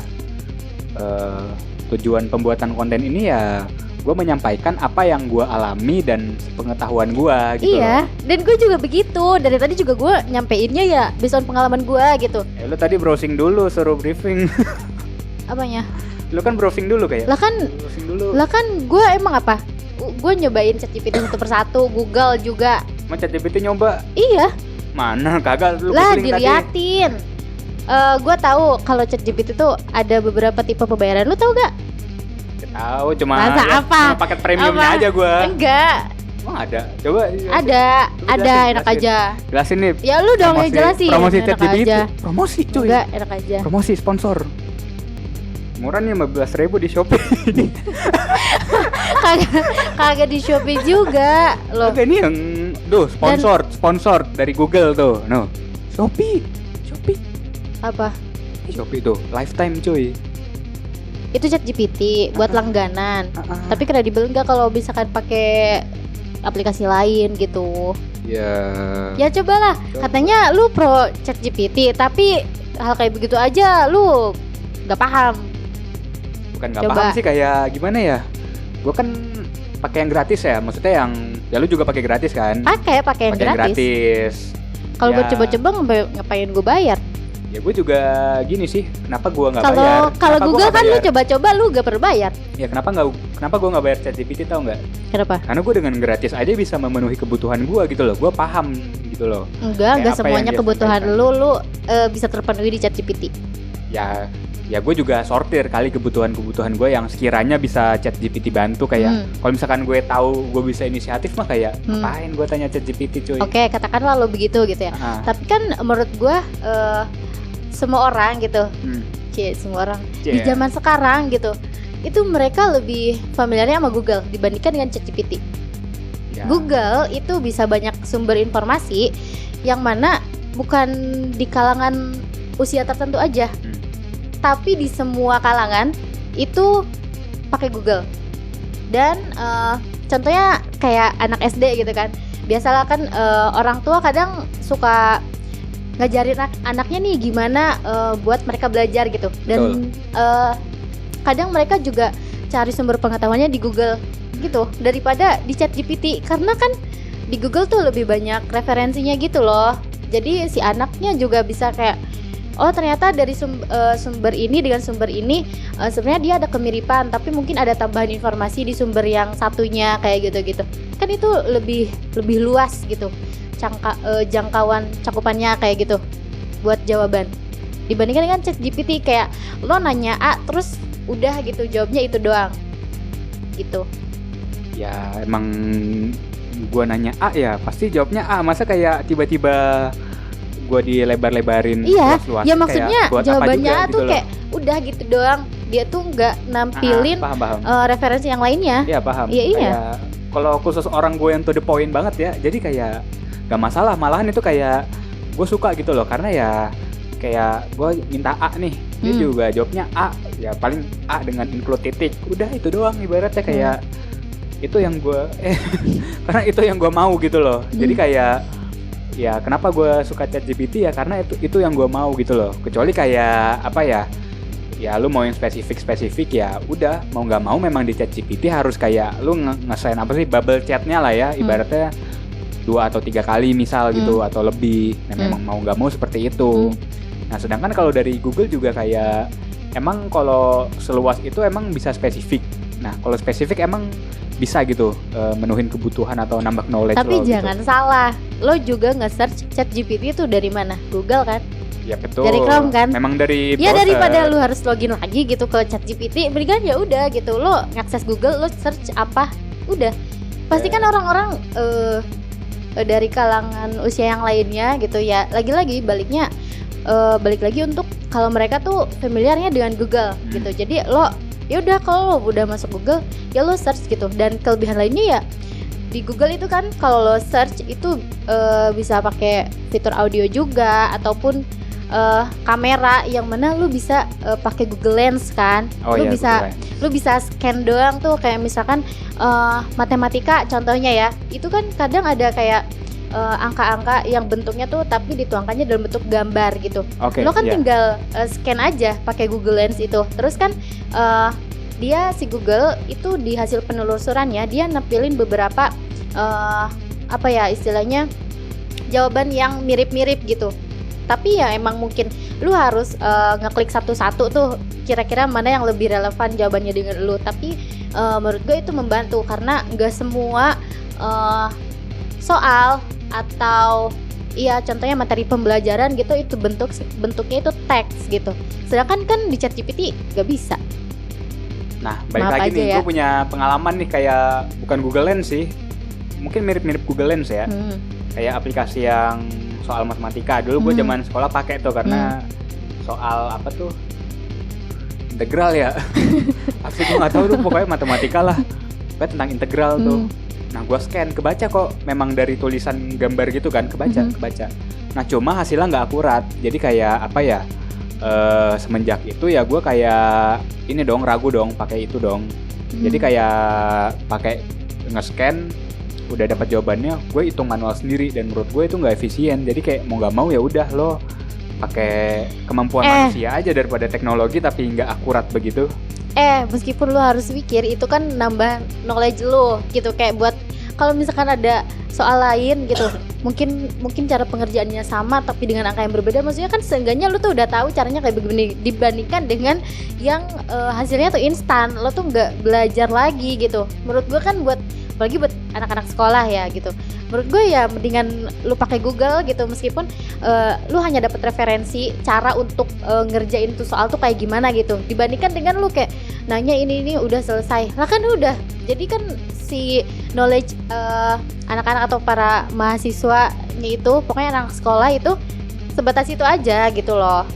Tujuan pembuatan konten ini ya gue menyampaikan apa yang gue alami dan pengetahuan gue gitu. Iya, dan gue juga begitu. Dari tadi juga gue nyampeinnya ya based on pengalaman gue gitu. Lu tadi browsing dulu, suruh briefing. Apanya? Lu kan browsing dulu kayak. Lah kan gue emang apa? Gue nyobain ChatGPT satu persatu, Google juga. Mau ChatGPT nyoba? Iya. Mana kagak lu lah diliatin. Gue tahu kalau ChatGPT tuh ada beberapa tipe pembayaran. Lu tahu gak? Tahu, cuma apa? Cuma paket premiumnya aja gue. Enggak. Emang ada? Coba. Ada enak aja. Jelasin nih. Ya lu dong yang jelasin. Promosi enak ChatGPT. aja. Promosi cuy. Enggak, enak aja. Promosi sponsor. Murah nih 15.000 di Shopee. kagak di Shopee juga loh. Oke, ini yang sponsor dari Google tuh. No. Shopee. Apa? Shopee tuh lifetime cuy. Itu ChatGPT buat langganan. Tapi kredibel enggak kalau misalkan pakai aplikasi lain gitu? Ya cobalah. Katanya lu pro ChatGPT, tapi hal kayak begitu aja lu nggak paham. Bukan nggak paham sih, kayak gimana ya? Gue kan pakai yang gratis ya. Maksudnya yang ya lu juga pakai gratis kan? Pakai yang gratis. Kalau buat coba-coba ngapain gue bayar? Ya gue juga gini sih, kenapa gue nggak bayar? Kalau Google kan lu coba-coba lu gak perlu bayar. Ya kenapa gue nggak bayar ChatGPT, tau nggak? Kenapa? Karena gue dengan gratis aja bisa memenuhi kebutuhan gue gitu loh. Gue paham gitu loh. Enggak semuanya kebutuhan lu bisa terpenuhi di ChatGPT. Ya gue juga sortir kali kebutuhan gue yang sekiranya bisa ChatGPT bantu. Kayak kalau misalkan gue tahu gue bisa inisiatif mah kayak ngapain gue tanya ChatGPT cuy. Oke, katakanlah lo begitu gitu ya. Tapi kan menurut gue semua orang gitu, semua orang di zaman sekarang gitu, itu mereka lebih familiarnya sama Google dibandingkan dengan ChatGPT. Google itu bisa banyak sumber informasi yang mana bukan di kalangan usia tertentu aja, tapi di semua kalangan itu pakai Google. Dan contohnya kayak anak SD gitu kan, biasalah kan orang tua kadang suka ngajarin anaknya nih gimana buat mereka belajar gitu. Dan kadang mereka juga cari sumber pengetahuannya di Google gitu daripada di ChatGPT, karena kan di Google tuh lebih banyak referensinya gitu loh. Jadi si anaknya juga bisa kayak, oh ternyata dari sumber ini dengan sumber ini sebenarnya dia ada kemiripan, tapi mungkin ada tambahan informasi di sumber yang satunya kayak gitu-gitu. Kan itu lebih luas gitu jangkauan cakupannya kayak gitu buat jawaban, dibandingkan dengan ChatGPT kayak lo nanya A terus udah gitu jawabnya itu doang gitu. Ya emang gue nanya A ya pasti jawabnya A, masa kayak tiba-tiba gue dilebar-lebarin luas-luas. Ya maksudnya jawabannya A gitu tuh kayak udah gitu doang, dia tuh nggak nampilin paham. Referensi yang lainnya. Iya paham. Iya. Kalau khusus orang gue yang to the point banget ya, jadi kayak gak masalah, malahan itu kayak gue suka gitu loh, karena ya kayak gue minta A nih, dia juga jawabnya A, ya paling A dengan include titik, udah itu doang ibaratnya kayak itu yang gue karena itu yang gue mau gitu loh. Jadi kayak ya kenapa gue suka ChatGPT ya karena itu yang gue mau gitu loh. Kecuali kayak apa ya lu mau yang spesifik ya udah, mau nggak mau memang di ChatGPT harus kayak lu ngesain apa sih bubble chatnya lah ya, ibaratnya 2 atau 3 kali misal gitu atau lebih. Nah memang mau nggak mau seperti itu. Nah sedangkan kalau dari Google juga kayak emang kalau seluas itu emang bisa spesifik. Nah kalau spesifik emang bisa gitu menuhin kebutuhan atau nambah knowledge. Tapi lo jangan gitu. Salah, lo juga nge-search ChatGPT itu dari mana? Google kan? Ya betul. Dari Chrome kan? Memang dari ya browser. Daripada lu harus login lagi gitu ke ChatGPT, mendingan ya udah gitu lo ngakses Google, lo search apa, udah. Pasti kan orang-orang dari kalangan usia yang lainnya gitu ya. Lagi-lagi balik lagi untuk kalau mereka tuh familiarnya dengan Google gitu. Jadi lo ya udah kalau lo udah masuk Google ya lo search gitu. Dan kelebihan lainnya ya di Google itu kan kalau lo search itu bisa pakai fitur audio juga ataupun kamera yang mana lu bisa pakai Google Lens kan. Lu bisa scan doang tuh, kayak misalkan matematika contohnya ya. Itu kan kadang ada kayak angka-angka yang bentuknya tuh tapi dituangkannya dalam bentuk gambar gitu. Lo kan tinggal scan aja pakai Google Lens itu. Terus kan dia si Google itu di hasil penelusurannya dia nampilin beberapa apa ya istilahnya jawaban yang mirip-mirip gitu. Tapi ya emang mungkin lu harus ngeklik satu-satu tuh kira-kira mana yang lebih relevan jawabannya dengan lu. Tapi menurut gue itu membantu karena nggak semua soal atau ya contohnya materi pembelajaran gitu itu bentuknya itu teks gitu. Sedangkan kan di ChatGPT nggak bisa. Nah balik lagi nih, gue punya pengalaman nih kayak bukan Google Lens sih, mungkin mirip-mirip Google Lens ya. Kayak aplikasi yang soal matematika dulu gue zaman sekolah pakai tuh karena soal apa tuh integral ya. Pasti gue nggak tahu tuh, pokoknya matematika lah. Pokoknya tentang integral tuh. Nah gue scan, kebaca kok memang dari tulisan gambar gitu kan, kebaca. Nah cuma hasilnya nggak akurat. Jadi kayak apa ya? Semenjak itu ya gue kayak ini dong, ragu dong pakai itu dong. Jadi kayak pakai nge-scan, udah dapat jawabannya, gue hitung manual sendiri dan menurut gue itu nggak efisien. Jadi kayak mau nggak mau ya udah lo pakai kemampuan manusia aja daripada teknologi tapi nggak akurat begitu. Meskipun lo harus pikir itu kan nambah knowledge lo gitu, kayak buat kalau misalkan ada soal lain gitu, mungkin cara pengerjaannya sama tapi dengan angka yang berbeda, maksudnya kan seenggaknya lu tuh udah tahu caranya kayak begini, dibandingkan dengan yang hasilnya tuh instan, lo tuh nggak belajar lagi gitu. Menurut gue kan apalagi buat anak-anak sekolah ya gitu, menurut gue ya mendingan lu pakai Google gitu, meskipun lu hanya dapat referensi cara untuk ngerjain tuh soal tuh kayak gimana gitu, dibandingkan dengan lu kayak nanya ini udah selesai lah kan udah. Jadi kan si knowledge anak-anak atau para mahasiswanya itu, pokoknya anak sekolah itu sebatas itu aja gitu loh.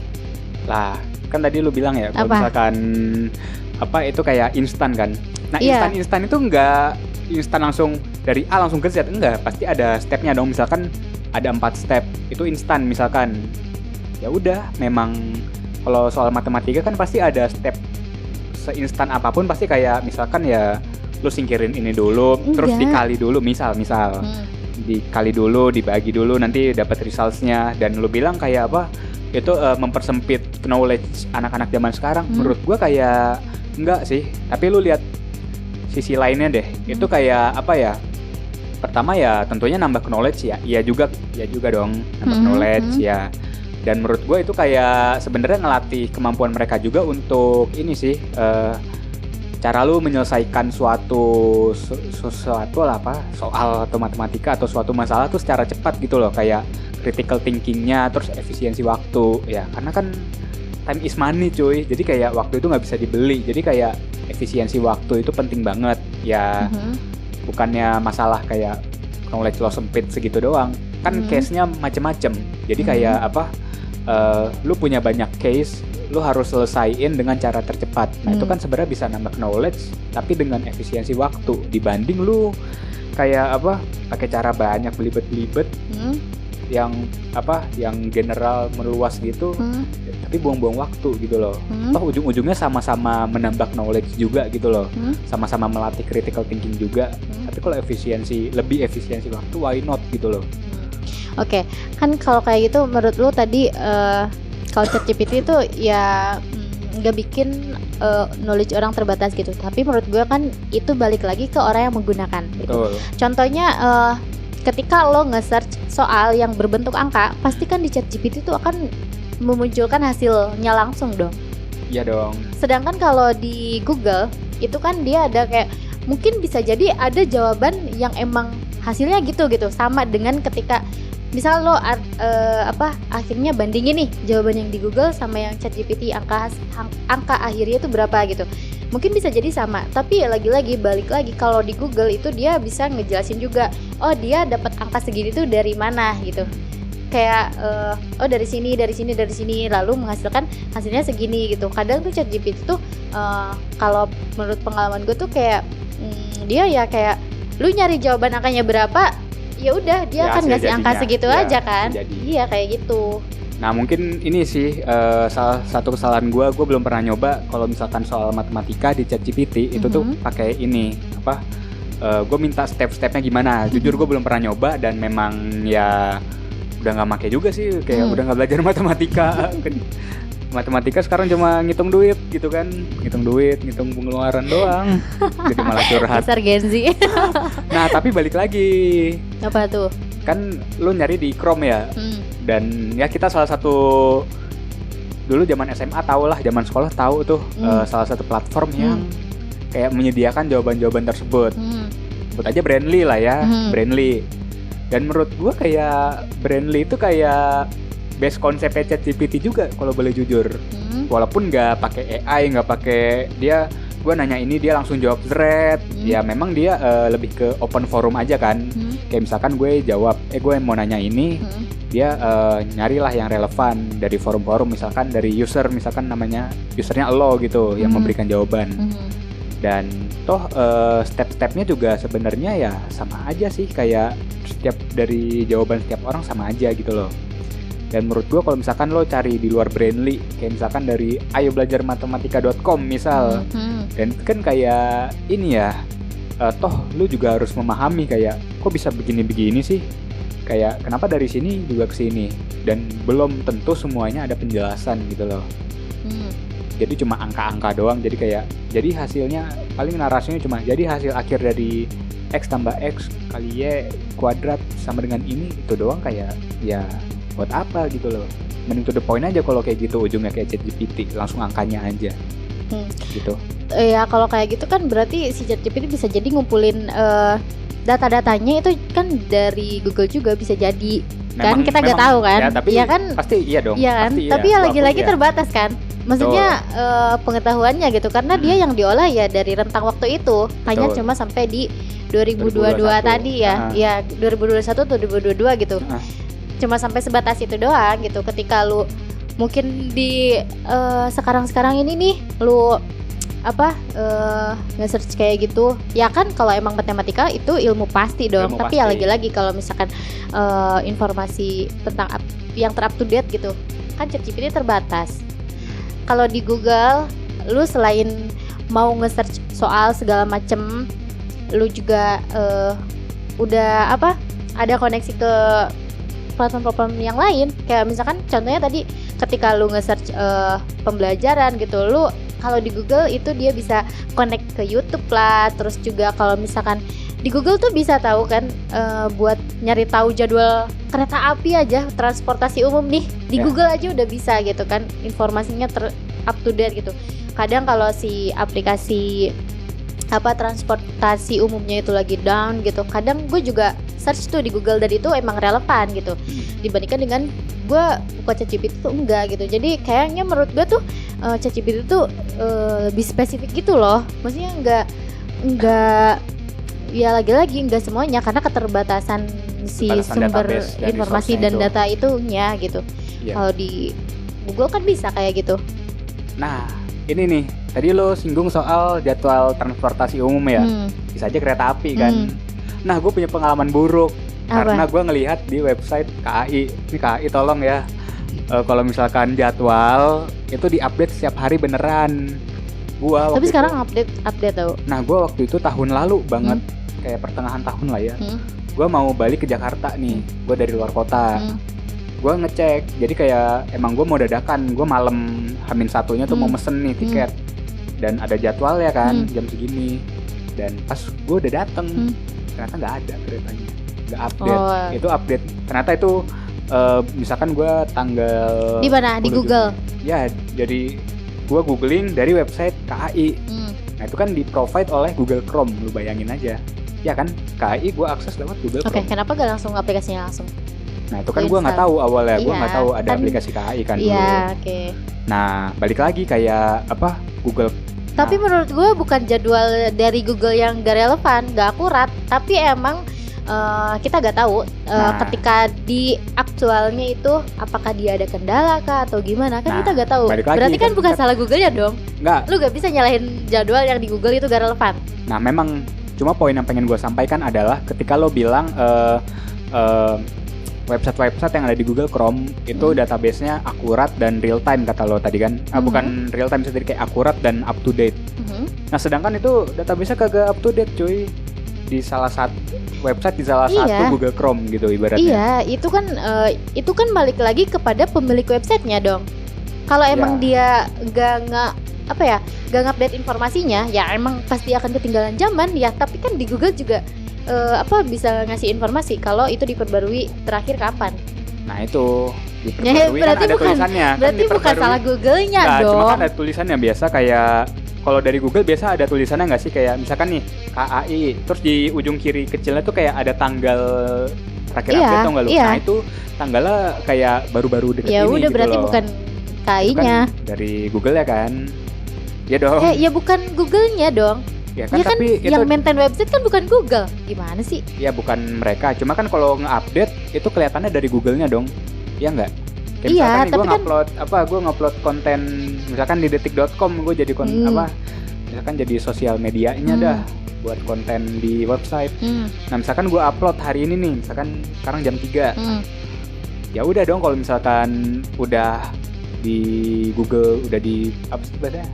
Lah kan tadi lu bilang ya kalau misalkan apa itu kayak instan kan. Nah instan itu enggak instan langsung dari A langsung ke Z, enggak, pasti ada stepnya dong. Misalkan ada 4 step itu instan misalkan, ya udah memang kalau soal matematika kan pasti ada step. Seinstan apapun pasti kayak misalkan ya lu singkirin ini dulu, terus dikali dulu, misal dikali dulu, dibagi dulu, nanti dapat resultsnya. Dan lu bilang kayak apa itu mempersempit knowledge anak-anak zaman sekarang. Menurut gua kayak enggak sih, tapi lu lihat sisi lainnya deh. Itu kayak apa ya, pertama ya tentunya nambah knowledge ya, iya juga dong nambah knowledge ya. Dan menurut gue itu kayak sebenarnya ngelatih kemampuan mereka juga untuk ini sih, cara lu menyelesaikan sesuatu lah apa soal atau matematika atau suatu masalah tuh secara cepat gitu loh, kayak critical thinkingnya, terus efisiensi waktu ya, karena kan time is money cuy, jadi kayak waktu itu nggak bisa dibeli, jadi kayak efisiensi waktu itu penting banget ya. Bukannya masalah kayak knowledge lo sempit segitu doang kan, case-nya macem-macem, jadi kayak apa, lu punya banyak case, lu harus selesaiin dengan cara tercepat. Nah itu kan sebenarnya bisa nambah knowledge tapi dengan efisiensi waktu, dibanding lu kayak apa pakai cara banyak belibet yang apa yang general meluas gitu, tapi buang-buang waktu gitu loh. Toh ujung-ujungnya sama-sama menambah knowledge juga gitu loh, sama-sama melatih critical thinking juga. Tapi kalau lebih efisiensi waktu, why not gitu loh. Oke, kan kalau kayak gitu menurut lu tadi kalau ChatGPT itu ya nggak bikin knowledge orang terbatas gitu. Tapi menurut gue kan itu balik lagi ke orang yang menggunakan gitu. Contohnya ketika lo nge-search soal yang berbentuk angka, pasti kan di ChatGPT itu akan memunculkan hasilnya langsung dong. Iya dong. Sedangkan kalau di Google itu kan dia ada kayak mungkin bisa jadi ada jawaban yang emang hasilnya gitu sama dengan ketika misal lo akhirnya bandingin nih jawaban yang di Google sama yang ChatGPT, angka akhirnya itu berapa gitu. Mungkin bisa jadi sama, tapi lagi-lagi balik lagi kalau di Google itu dia bisa ngejelasin juga, oh dia dapat angka segini tuh dari mana gitu. Kayak oh dari sini lalu menghasilkan hasilnya segini gitu. Kadang tuh ChatGPT tuh kalau menurut pengalaman gue tuh kayak dia ya kayak lu nyari jawaban angkanya berapa, ya udah dia akan ngasih angka segitu aja kan. Iya kayak gitu. Nah mungkin ini sih salah satu kesalahan gue belum pernah nyoba kalau misalkan soal matematika di ChatGPT itu tuh pakai ini apa, gue minta step-stepnya gimana. Jujur gue belum pernah nyoba dan memang ya udah nggak make juga sih, kayak udah nggak belajar matematika. Matematika sekarang cuma ngitung duit gitu kan, ngitung pengeluaran doang. Jadi malah curhat. Dasar Gen Z. Nah tapi balik lagi, apa tuh? Kan lu nyari di Chrome ya. Dan ya kita salah satu dulu zaman SMA tahu lah, zaman sekolah tahu tuh salah satu platform yang kayak menyediakan jawaban-jawaban tersebut. Sebut aja Brandly lah ya, Brandly. Dan menurut gua kayak Brandly itu kayak base konsepnya ChatGPT juga kalau boleh jujur. Walaupun nggak pakai AI, nggak pakai dia gue nanya ini dia langsung jawab thread. Ya memang dia lebih ke open forum aja kan. Kayak misalkan gue jawab, gue mau nanya ini, dia nyarilah yang relevan dari forum-forum, misalkan dari user, misalkan namanya usernya lo gitu yang memberikan jawaban. Dan toh step-stepnya juga sebenarnya ya sama aja sih, kayak setiap dari jawaban setiap orang sama aja gitu loh. Dan menurut gue kalau misalkan lo cari di luar Brandly, kayak misalkan dari ayobelajarmatematika.com misal, dan kan kayak ini ya, toh lo juga harus memahami kayak kok bisa begini-begini sih, kayak kenapa dari sini juga ke sini, dan belum tentu semuanya ada penjelasan gitu loh. Jadi cuma angka-angka doang, jadi hasilnya paling narasinya cuma jadi hasil akhir dari X tambah X kali Y kuadrat sama dengan ini, itu doang, kayak ya buat apa gitu loh. Mending to the point aja kalau kayak gitu, ujungnya kayak ChatGPT, langsung angkanya aja. Gitu. Ya kalau kayak gitu kan berarti si ChatGPT bisa jadi ngumpulin data-datanya itu kan dari Google juga bisa jadi. Kan kita nggak tahu kan? Ya, tapi ya kan? Pasti iya dong. Iya kan? Pasti tapi iya. ya lagi-lagi terbatas kan. Maksudnya pengetahuannya gitu, karena dia yang diolah ya dari rentang waktu itu. Hanya cuma sampai di 2022 tadi ya. Ya 2021 atau 2022 gitu. Cuma sampai sebatas itu doang gitu. Ketika lu mungkin di sekarang ini nih lu nge-search kayak gitu, ya kan kalau emang matematika itu ilmu pasti dong. Tapi ya lagi-lagi kalau misalkan informasi tentang yang ter-up to date gitu kan ChatGPT terbatas. Kalau di Google lu selain mau nge-search soal segala macem, lu juga udah ada koneksi ke platform-platform yang lain. Kayak misalkan contohnya tadi ketika lu nge-search pembelajaran gitu, lu kalau di Google itu dia bisa connect ke YouTube lah. Terus juga kalau misalkan di Google tuh bisa tahu kan buat nyari tahu jadwal kereta api aja, transportasi umum nih di Google aja udah bisa gitu kan, informasinya up to date gitu. Kadang kalau si aplikasi transportasi umumnya itu lagi down gitu, kadang gue juga search tuh di Google dan itu emang relevan gitu dibandingkan dengan gue buka ChatGPT tuh enggak gitu. Jadi kayaknya menurut gue tuh ChatGPT tuh lebih spesifik gitu loh. Maksudnya enggak ya lagi-lagi enggak semuanya, karena keterbatasan si sumber informasi dan data itunya gitu. Kalau di Google kan bisa kayak gitu. Nah ini nih, tadi lo singgung soal jadwal transportasi umum ya, bisa aja kereta api kan. Nah gue punya pengalaman buruk. Karena gue ngelihat di website KAI, ini KAI tolong ya, kalau misalkan jadwal itu diupdate setiap hari beneran. Tapi sekarang update tau. Nah gue waktu itu tahun lalu banget, kayak pertengahan tahun lah ya. Gue mau balik ke Jakarta nih, gue dari luar kota. Gue ngecek, jadi kayak emang gue mau dadakan, gue malam H-1-nya tuh mau mesen nih tiket, dan ada jadwal ya kan, jam segini. Dan pas gue udah dateng, ternyata nggak ada keretanya, nggak update. Itu update, ternyata itu misalkan gue tanggal di mana, di Google Juni. Ya jadi gue googling dari website KAI. Nah itu kan di provide oleh Google Chrome, lu bayangin aja ya kan, KAI gue akses lewat Google Chrome. Kenapa gak langsung aplikasinya langsung? Nah itu kan gue nggak tahu awalnya, gue nggak tahu ada aplikasi KAI kan dulu. Nah balik lagi kayak Google. Tapi menurut gue bukan jadwal dari Google yang gak relevan, gak akurat, tapi emang kita gak tahu ketika di aktualnya itu apakah dia ada kendala kah atau gimana kan, kita gak tahu. Berarti kan bukan salah Google-nya dong. Enggak. Lu gak bisa nyalahin jadwal yang di Google itu gak relevan. Nah memang, cuma poin yang pengen gue sampaikan adalah ketika lo bilang website-website yang ada di Google Chrome itu database-nya akurat dan real time kata lo tadi kan. Bukan real time sendiri, kayak akurat dan up to date. Nah sedangkan itu database-nya kagak up to date cuy, di salah satu website di salah satu Google Chrome gitu ibaratnya. Iya, itu kan balik lagi kepada pemilik websitenya dong. Kalau emang dia gak ngupdate informasinya, ya emang pasti akan ketinggalan zaman ya. Tapi kan di Google juga bisa ngasih informasi kalau itu diperbarui terakhir kapan. Nah itu diperbarui kan ada tulisannya. Berarti kan bukan salah Google-nya dong. Cuma kan ada tulisannya biasa, kayak kalau dari Google biasa ada tulisannya nggak sih, kayak misalkan nih KAI, terus di ujung kiri kecilnya tuh kayak ada tanggal terakhir update tau nggak lu? Nah itu tanggalnya kayak baru-baru deket ini. Ya udah gitu berarti loh. Bukan KAI-nya. Kan dari Google ya kan. Ya dong. Ya bukan Google-nya dong. Ya kan, Ya kan tapi itu yang maintain website kan bukan Google. Gimana sih? ya bukan mereka. Cuma kan kalau nge-update itu kelihatannya dari Google-nya dong. Iya nggak? Kayak Iya, misalkan nih tapi gue ngupload konten misalkan di detik.com, gue jadi misalkan jadi sosial medianya dah buat konten di website. Nah, misalkan gue upload hari ini nih, misalkan sekarang jam 3. Ya udah dong kalau misalkan udah di Google, udah di apa sih bahasanya?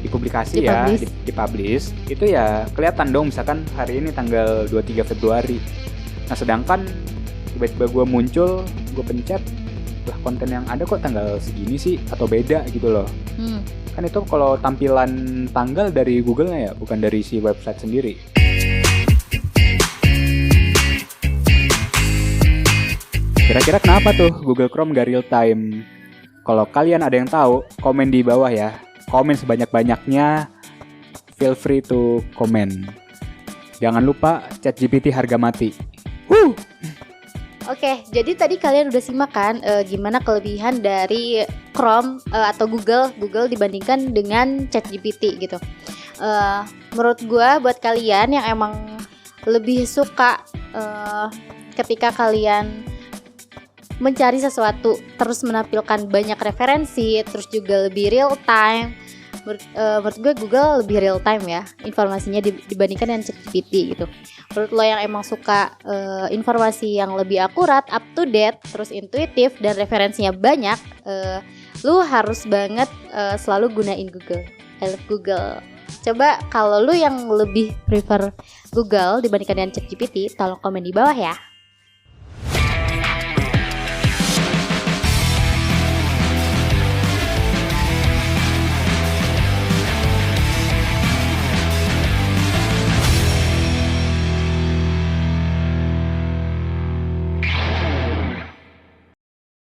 Dipublikasi ya, dipublish, itu ya kelihatan dong misalkan hari ini tanggal 23 Februari. Nah, sedangkan tiba-tiba gue muncul, gue pencet, lah konten yang ada kok tanggal segini sih atau beda gitu loh. Kan itu kalau tampilan tanggal dari Google-nya ya, bukan dari si website sendiri. Kira-kira kenapa tuh Google Chrome gak real time? Kalau kalian ada yang tahu, komen di bawah ya. Komen sebanyak-banyaknya, feel free to comment. Jangan lupa ChatGPT harga mati. Oke, jadi tadi kalian udah simak kan gimana kelebihan dari Chrome atau Google dibandingkan dengan ChatGPT gitu. Menurut gue buat kalian yang emang lebih suka ketika kalian mencari sesuatu terus menampilkan banyak referensi, terus juga lebih real time. Menurut gue Google lebih real time ya informasinya dibandingkan dengan ChatGPT gitu. Menurut lo yang emang suka informasi yang lebih akurat, up to date, terus intuitif dan referensinya banyak, lo harus banget selalu gunain Google. I love Google. Coba kalau lo yang lebih prefer Google dibandingkan dengan ChatGPT, tolong komen di bawah ya.